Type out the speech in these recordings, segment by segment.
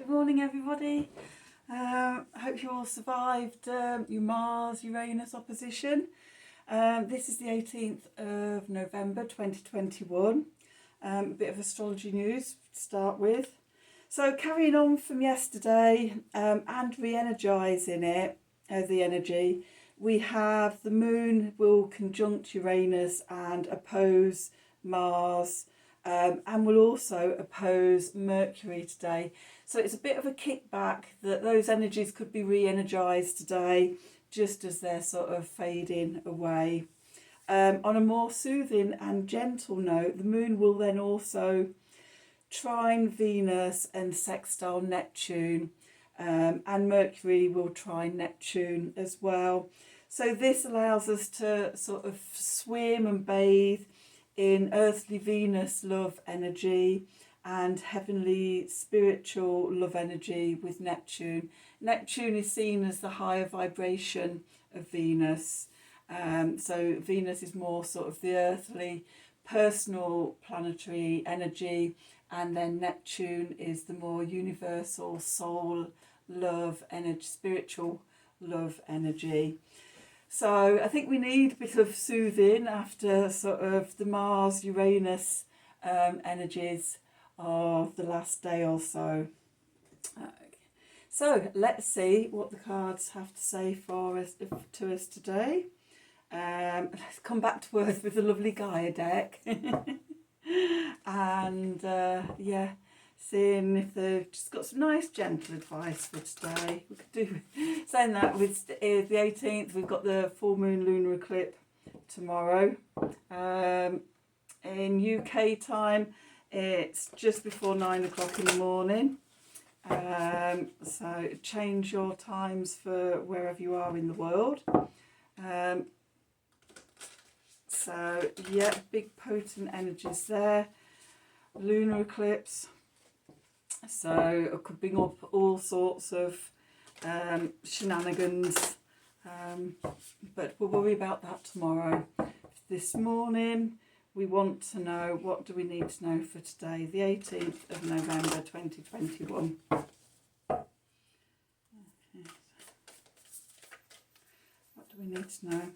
Good morning, everybody. I hope you all survived your Mars-Uranus opposition. This is the 18th of November 2021. A bit of astrology news to start with. So carrying on from yesterday and re-energising it, the energy, we have the moon will conjunct Uranus and oppose Mars, and will also oppose Mercury today. So it's a bit of a kickback that those energies could be re-energised today, just as they're sort of fading away. On a more soothing and gentle note, the moon will then also trine Venus and sextile Neptune, and Mercury will trine Neptune as well. So this allows us to sort of swim and bathe in earthly Venus love energy and heavenly spiritual love energy with Neptune. Neptune is seen as the higher vibration of Venus. So Venus is more sort of the earthly, personal, planetary energy, and then Neptune is the more universal soul love energy, spiritual love energy. So I think we need a bit of soothing after sort of the Mars-Uranus energies of the last day or so. So let's see what the cards have to say for us to us today. Let's come back to earth with the lovely Gaia deck. And yeah, seeing if they've just got some nice gentle advice for today. We could do, saying that with the 18th, we've got the full moon lunar eclipse tomorrow. In UK time, it's just before 9 o'clock in the morning. So change your times for wherever you are in the world. So yeah, big potent energies there. Lunar eclipse. So it could bring up all sorts of shenanigans, but we'll worry about that tomorrow. This morning we want to know, what do we need to know for today, the 18th of November 2021. What do we need to know?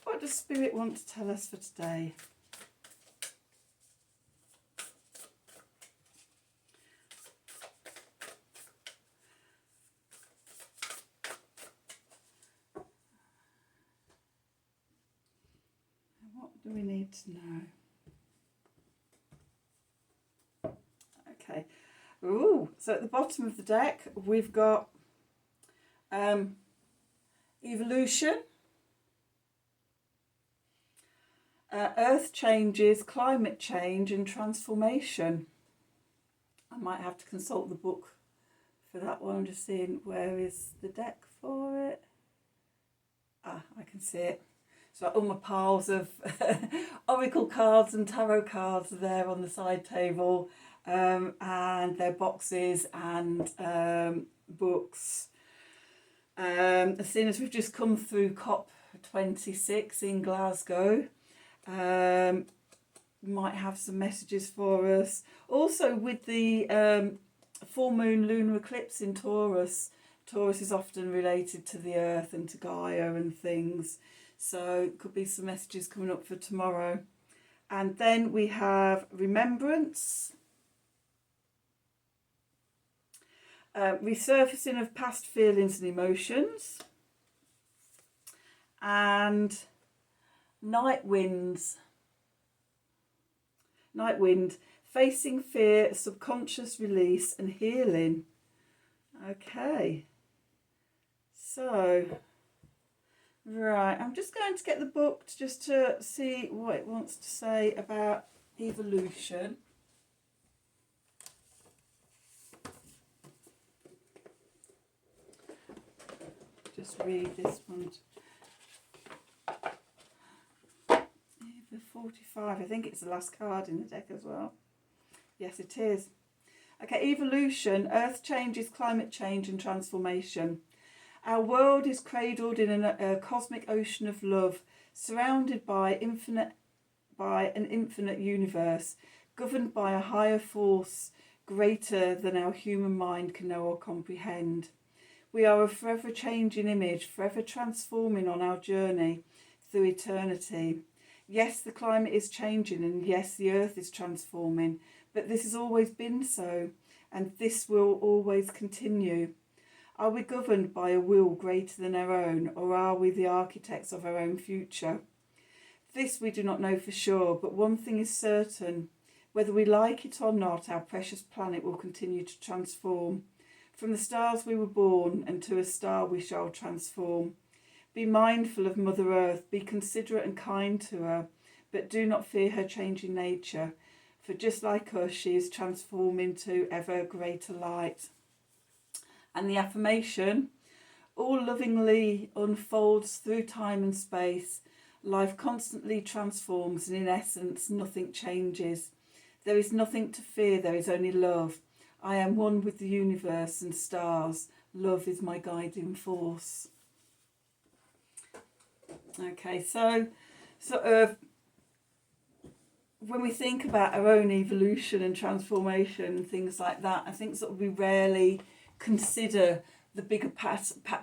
What does Spirit want to tell us for today? What do we need to know? Okay. Ooh, so at the bottom of the deck, we've got evolution, earth changes, climate change and transformation. I might have to consult the book for that one. I'm just seeing where is the deck for it. Ah, I can see it. So all my piles of oracle cards and tarot cards are there on the side table, and their boxes and books. As soon as we've just come through COP26 in Glasgow, might have some messages for us. Also with the full moon lunar eclipse in Taurus, Taurus is often related to the earth and to Gaia and things. So could be some messages coming up for tomorrow. And then we have remembrance, resurfacing of past feelings and emotions, and night wind, facing fear, subconscious release and healing. Okay, so right, I'm just going to get the book just to see what it wants to say about evolution. Just read this one. 45, I think it's the last card in the deck as well. Yes, it is. Okay, evolution, earth changes, climate change and transformation. Our world is cradled in a cosmic ocean of love, surrounded by an infinite universe, governed by a higher force, greater than our human mind can know or comprehend. We are a forever changing image, forever transforming on our journey through eternity. Yes, the climate is changing, and yes, the earth is transforming, but this has always been so, and this will always continue. Are we governed by a will greater than our own, or are we the architects of our own future? This we do not know for sure, but one thing is certain. Whether we like it or not, our precious planet will continue to transform. From the stars we were born, and to a star we shall transform. Be mindful of Mother Earth, be considerate and kind to her, but do not fear her changing nature, for just like us, she is transforming to ever greater light. And the affirmation: all lovingly unfolds through time and space. Life constantly transforms, and in essence, nothing changes. There is nothing to fear, there is only love. I am one with the universe and stars. Love is my guiding force. Okay, so sort of when we think about our own evolution and transformation and things like that, I think sort of we rarely consider the bigger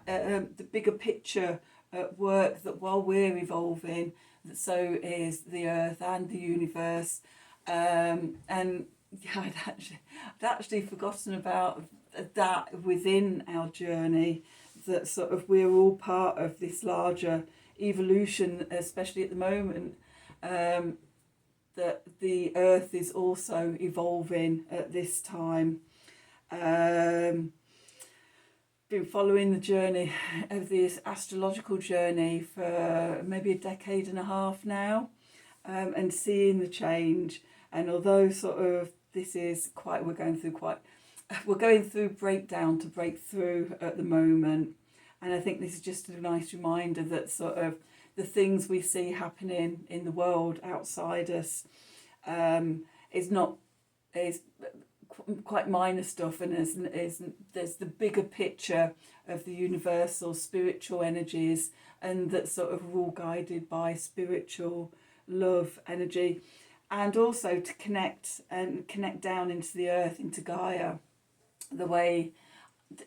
the bigger picture at work, that while we're evolving, so is the earth and the universe. And yeah, I'd actually forgotten about that within our journey, that sort of we're all part of this larger evolution, especially at the moment, that the earth is also evolving at this time. Been following the journey of this astrological journey for maybe a decade and a half now, and seeing the change. And although sort of this is we're going through breakdown to breakthrough at the moment, and I think this is just a nice reminder that sort of the things we see happening in the world outside us is quite minor stuff, and there's the bigger picture of the universal spiritual energies, and that sort of we're all guided by spiritual love energy, and also to connect down into the earth, into Gaia. The way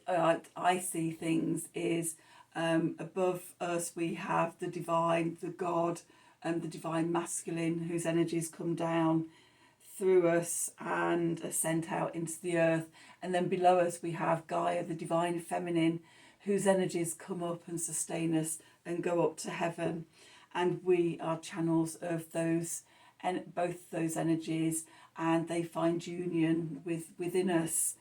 I see things is above us we have the divine, the God, and the divine masculine, whose energies come down through us and are sent out into the earth. And then below us we have Gaia, the divine feminine, whose energies come up and sustain us and go up to heaven. And we are channels of those, and both those energies, and they find union within us.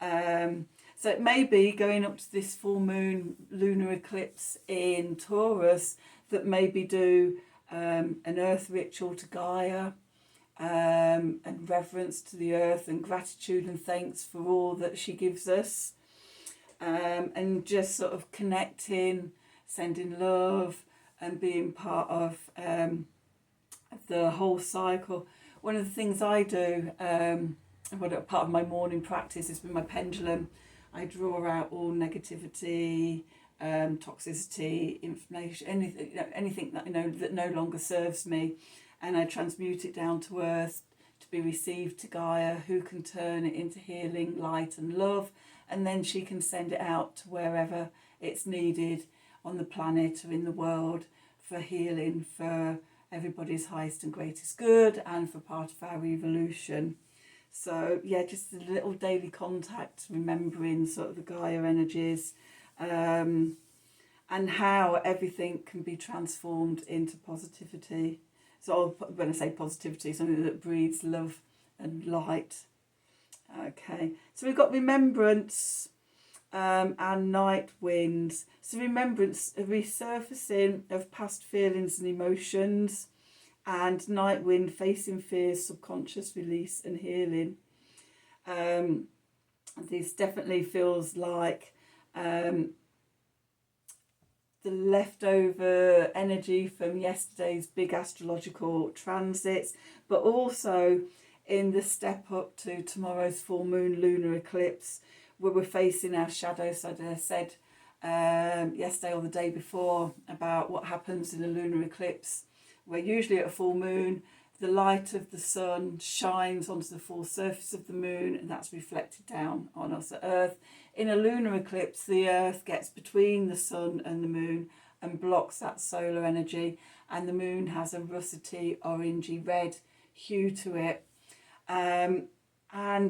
So it may be going up to this full moon lunar eclipse in Taurus that maybe do an earth ritual to Gaia, and reverence to the earth, and gratitude and thanks for all that she gives us, and just sort of connecting, sending love, and being part of the whole cycle. One of the things I do, part of my morning practice is with my pendulum. I draw out all negativity, toxicity, inflammation, anything that that no longer serves me, and I transmute it down to earth to be received to Gaia, who can turn it into healing, light and love, and then she can send it out to wherever it's needed on the planet or in the world for healing, for everybody's highest and greatest good, and for part of our evolution. So yeah, just a little daily contact, remembering sort of the Gaia energies, and how everything can be transformed into positivity. So when I say positivity, something that breeds love and light. Okay, so we've got remembrance and night winds. So remembrance, a resurfacing of past feelings and emotions, and night wind, facing fears, subconscious release and healing. This definitely feels like the leftover energy from yesterday's big astrological transits, but also in the step up to tomorrow's full moon lunar eclipse, where we're facing our shadow. So I said yesterday or the day before about what happens in a lunar eclipse, where usually at a full moon the light of the sun shines onto the full surface of the moon, and that's reflected down on us at Earth. In a lunar eclipse, the Earth gets between the sun and the moon and blocks that solar energy, and the moon has a russety, orangey red hue to it. And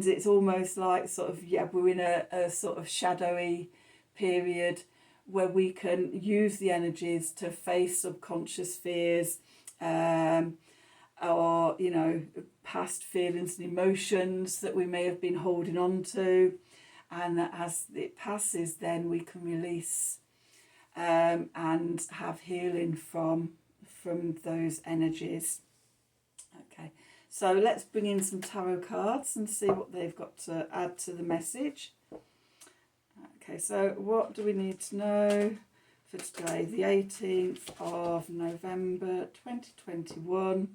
it's almost like sort of, yeah, we're in a sort of shadowy period where we can use the energies to face subconscious fears, or, you know, past feelings and emotions that we may have been holding on to. And that as it passes, then we can release and have healing from those energies. Okay, so let's bring in some tarot cards and see what they've got to add to the message. Okay, so what do we need to know for today, the 18th of November 2021,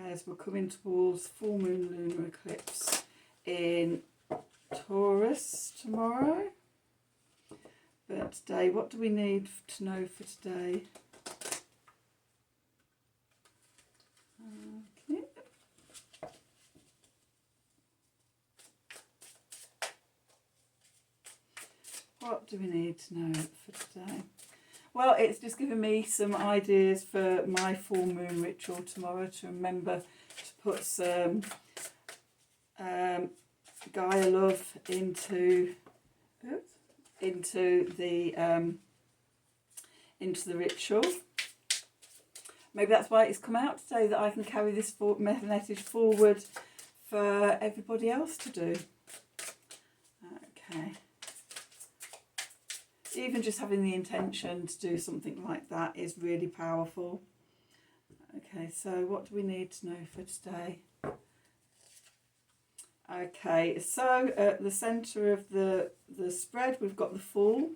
as we're coming towards full moon lunar eclipse in Taurus tomorrow? But today, what do we need to know for today? Okay. What do we need to know for today? Well, it's just given me some ideas for my full moon ritual tomorrow, to remember to put some Gaia love into the ritual. Maybe that's why it's come out today, that I can carry this message forward for everybody else to do. Okay. Even just having the intention to do something like that is really powerful. Okay, so what do we need to know for today? Okay, so at the centre of the spread, we've got the Fool.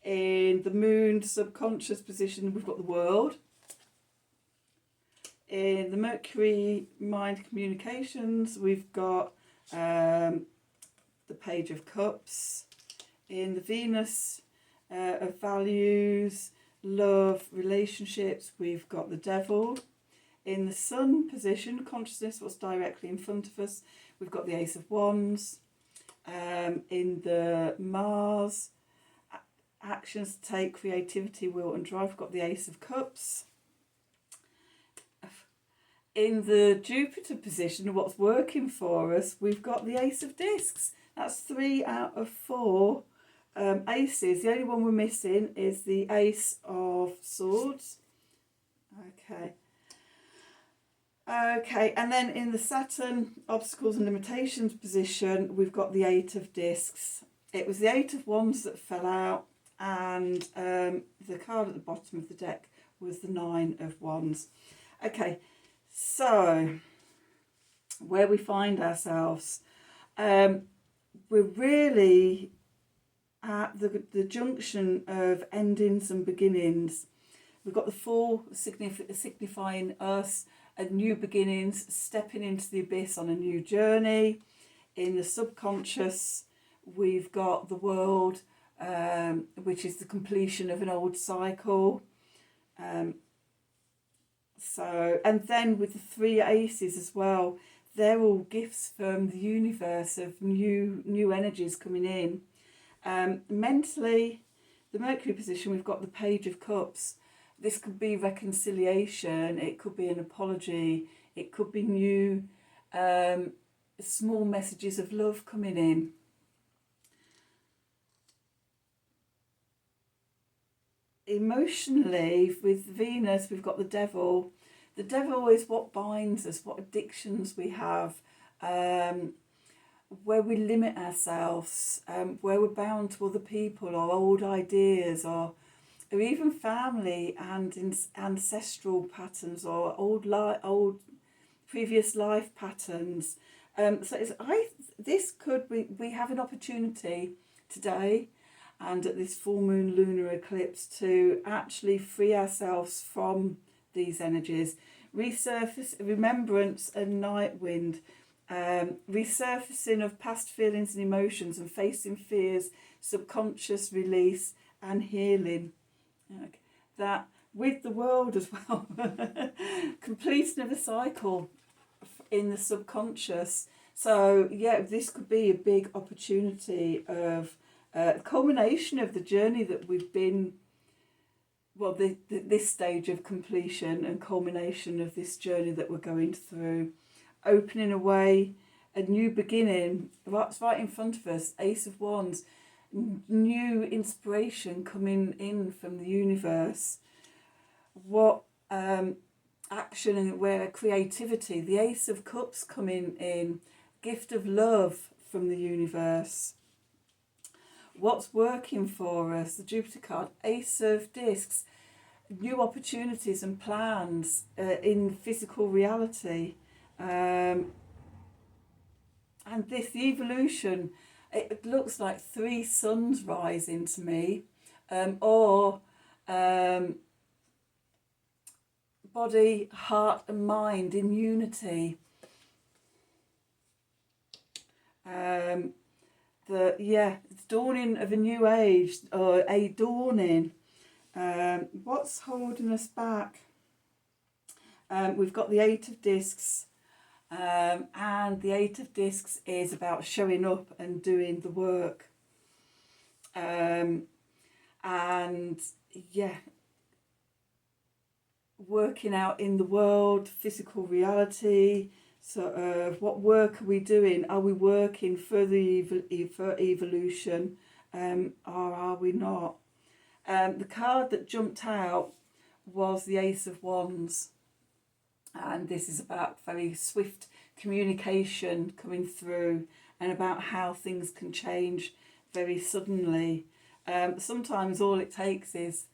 In the moon subconscious position, we've got the World. In the Mercury mind communications, we've got the Page of Cups. In the Venus of values, love, relationships, we've got the Devil. In the Sun position, consciousness, what's directly in front of us, we've got the Ace of Wands. In the Mars, actions to take, creativity, will and drive, we've got the Ace of Cups. In the Jupiter position, what's working for us, we've got the Ace of Discs. That's 3 out of 4 aces. The only one we're missing is the Ace of Swords. Okay, and then in the Saturn obstacles and limitations position, we've got the 8 of Discs. It was the 8 of Wands that fell out, and the card at the bottom of the deck was the 9 of Wands. Okay, so where we find ourselves, we're really at the junction of endings and beginnings. We've got the Fool signifying us and new beginnings, stepping into the abyss on a new journey. In the subconscious, we've got the World, which is the completion of an old cycle. And then with the 3 aces as well, they're all gifts from the universe of new energies coming in. Mentally, the Mercury position, we've got the Page of Cups. This could be reconciliation, it could be an apology, it could be new small messages of love coming in. Emotionally, with Venus, we've got the Devil. The Devil is what binds us, what addictions we have, where we limit ourselves, where we're bound to other people or old ideas, or even family and ancestral patterns, or old previous life patterns. We have an opportunity today and at this full moon lunar eclipse to actually free ourselves from these energies. Remembrance and night wind, resurfacing of past feelings and emotions, and facing fears, subconscious release and healing. Okay. That with the world as well. Completion of a cycle in the subconscious. So yeah, this could be a big opportunity of culmination of the journey that we've been, well, this stage of completion and culmination of this journey that we're going through, opening away, a new beginning. That's right in front of us. Ace of Wands, new inspiration coming in from the universe. What action and where creativity. The Ace of Cups coming in, gift of love from the universe. What's working for us? The Jupiter card, Ace of Discs, new opportunities and plans in physical reality. And this, the evolution, it looks like 3 suns rising to me, or body, heart and mind in unity. The dawning of a new age, or a dawning. What's holding us back? We've got the 8 of Discs, and the 8 of Discs is about showing up and doing the work. And yeah, working out in the world, physical reality. So what work are we doing? Are we working for the for evolution, or are we not? The card that jumped out was the Ace of Wands, and this is about very swift communication coming through, and about how things can change very suddenly. Sometimes all it takes is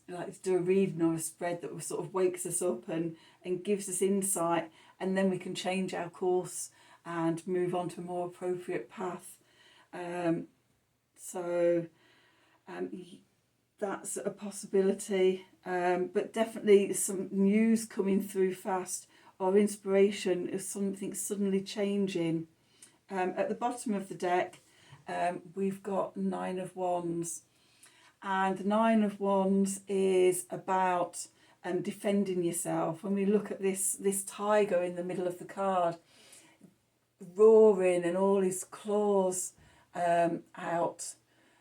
like to do a reading or a spread that sort of wakes us up and gives us insight, and then we can change our course and move on to a more appropriate path. That's a possibility, but definitely some news coming through fast, or inspiration of something suddenly changing. At the bottom of the deck, we've got 9 of Wands, and the 9 of Wands is about defending yourself. When we look at this tiger in the middle of the card, roaring and all his claws out,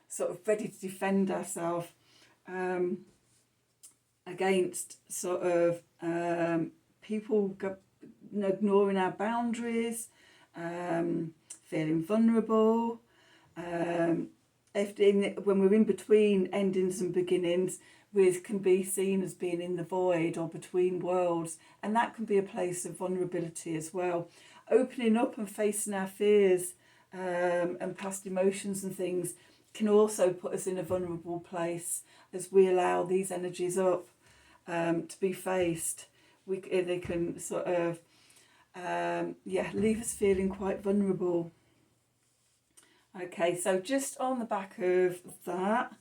sort of ready to defend ourselves against sort of people ignoring our boundaries, feeling vulnerable. When we're in between endings and beginnings, we can be seen as being in the void or between worlds, and that can be a place of vulnerability as well. Opening up and facing our fears and past emotions and things can also put us in a vulnerable place as we allow these energies up to be faced. They can sort of leave us feeling quite vulnerable. Okay, so just on the back of that,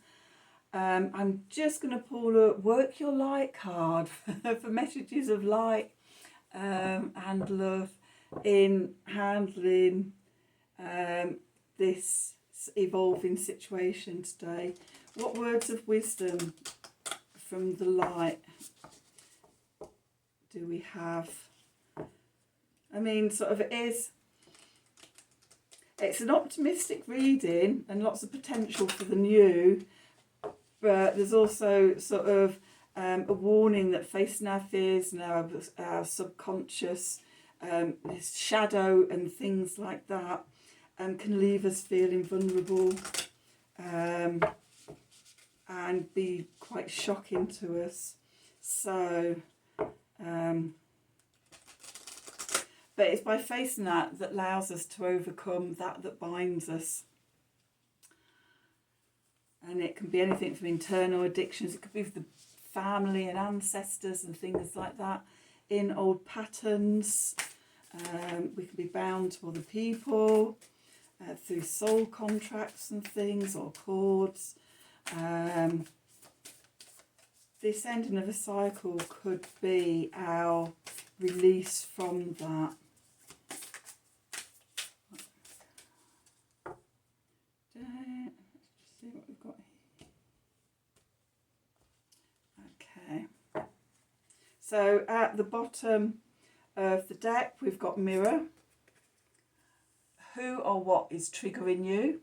I'm just going to pull a Work Your Light card for messages of light and love in handling this evolving situation today. What words of wisdom from the light do we have? I mean, sort of it's an optimistic reading and lots of potential for the new, but there's also sort of a warning that facing our fears and our subconscious, this shadow and things like that, can leave us feeling vulnerable and be quite shocking to us. So, but it's by facing that allows us to overcome that binds us. And it can be anything from internal addictions, it could be with the family and ancestors and things like that, in old patterns. We can be bound to other people through soul contracts and things, or cords. This ending of a cycle could be our release from that. Let's just see what we've got here. So at the bottom of the deck, we've got mirror. Who or what is triggering you?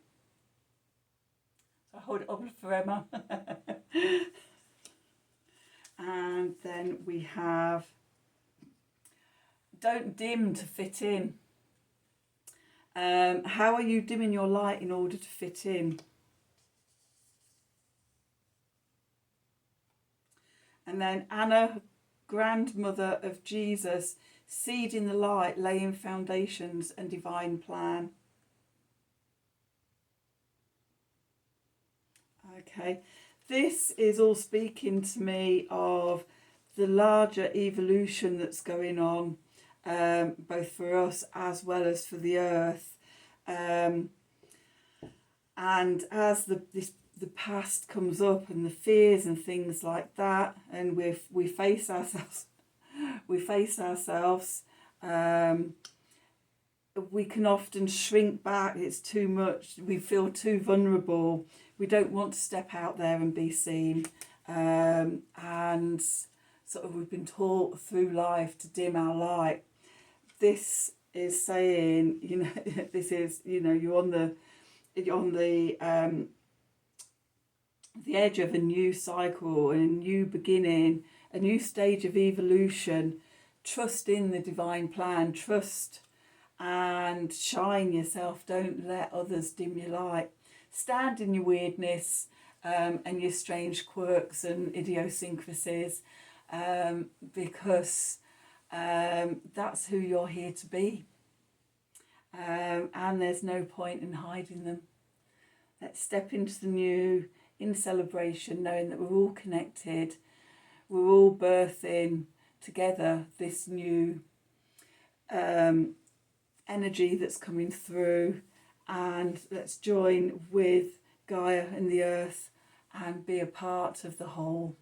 So hold it up for Emma. And then we have don't dim to fit in. How are you dimming your light in order to fit in? And then Anna, grandmother of Jesus, seed in the light, laying foundations and divine plan. Okay, this is all speaking to me of the larger evolution that's going on, both for us as well as for the earth. And as the past comes up and the fears and things like that, and we face ourselves, we can often shrink back. It's too much. We feel too vulnerable. We don't want to step out there and be seen. And sort of we've been taught through life to dim our light. This is saying, this is, you're on the edge of a new cycle, a new beginning, a new stage of evolution. Trust in the divine plan. Trust and shine yourself. Don't let others dim your light. Stand in your weirdness and your strange quirks and idiosyncrasies, because that's who you're here to be. And there's no point in hiding them. Let's step into the new in celebration, knowing that we're all connected. We're all birthing together this new energy that's coming through, and let's join with Gaia and the earth and be a part of the whole.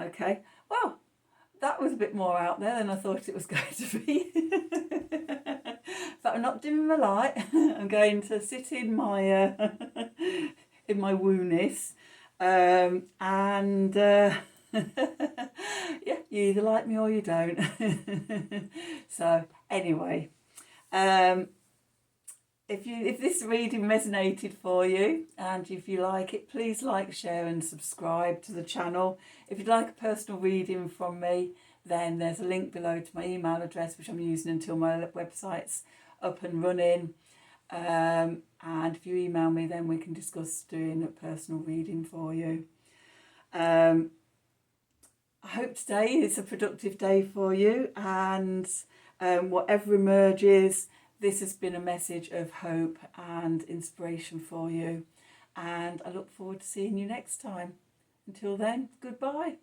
Okay, well, that was a bit more out there than I thought it was going to be. But I'm not dimming my light. I'm going to sit in my in my woo-ness, and yeah, you either like me or you don't. So anyway, if this reading resonated for you, and if you like it, please like, share and subscribe to the channel. If you'd like a personal reading from me, then there's a link below to my email address, which I'm using until my website's up and running. And if you email me, then we can discuss doing a personal reading for you. I hope today is a productive day for you, and whatever emerges, this has been a message of hope and inspiration for you. And I look forward to seeing you next time. Until then, goodbye.